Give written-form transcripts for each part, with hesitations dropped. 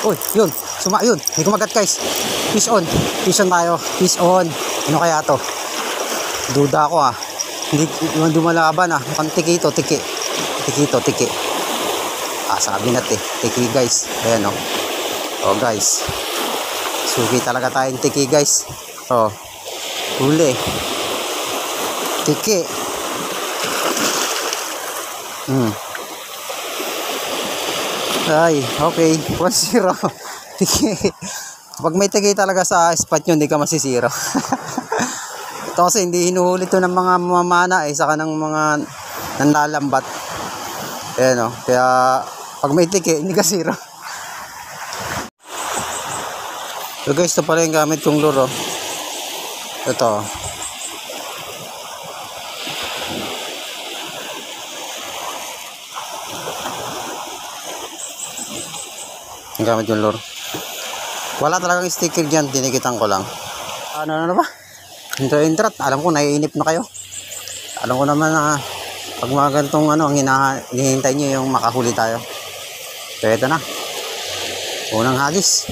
Uy, yun. Yun. Hindi kumagat guys. Fish on. Fish on tayo. Fish on. Ano kaya to? Duda ako Hindi dumalaban Mukhang tiki to, tiki. Tiki to, tiki. Sabi natin. Tiki guys. Ayan Oh guys. Suki talaga tayong tiki guys. Huli. Tiki. Ay, okay. 1-0. Tiki. Pag may tiki talaga sa spot nyo, hindi ka masisiro. Ito kasi hindi hinuhuli to ng mga mamana saka ng mga nanlalambat. Ayan Kaya pag may tiki, hindi ka siro. So guys, ito pala yung gamit kong lure Ito. Yung gamit yung lure. Wala talagang sticker dyan, dinikitan ko lang. Ano ba? Intrat. Alam ko naiinip na kayo. Alam ko naman na pag mga ganitong ang hinihintay nyo yung makahuli tayo. So ito na. Unang hagis.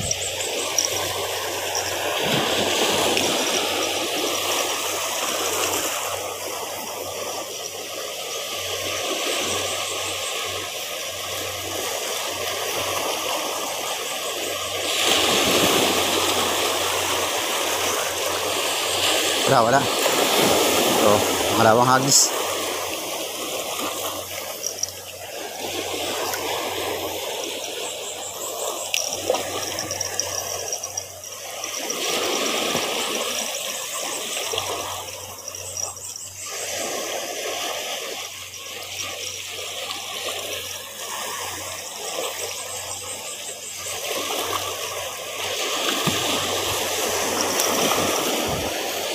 Wala. So, malawang hagis.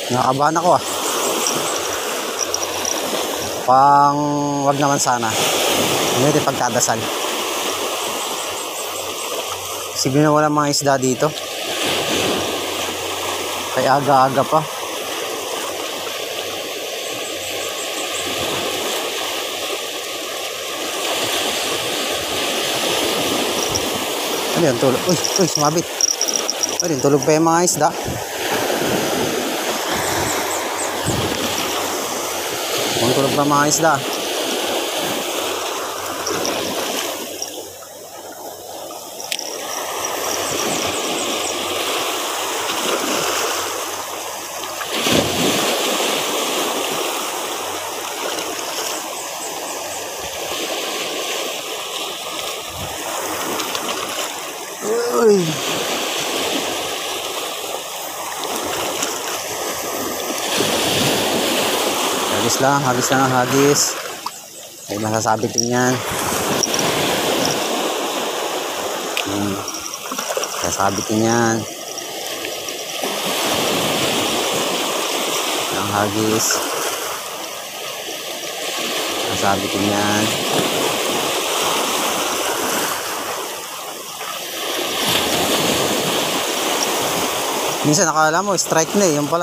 Nakabahan ako wag naman sana. Hindi pagkadasal. Sige na wala mga isda dito. Kaya aga-aga pa. Ano yan? Tulog. Uy, sumabit. Ano yun? Tulog pa yung mga isda. Tulog pa mga isda. Uy. Hagis lang. Ay masasabit din yan. Masasabit din yan. Ang hagis. Masasabit din yan. Minsan nakala mo strike na yung pala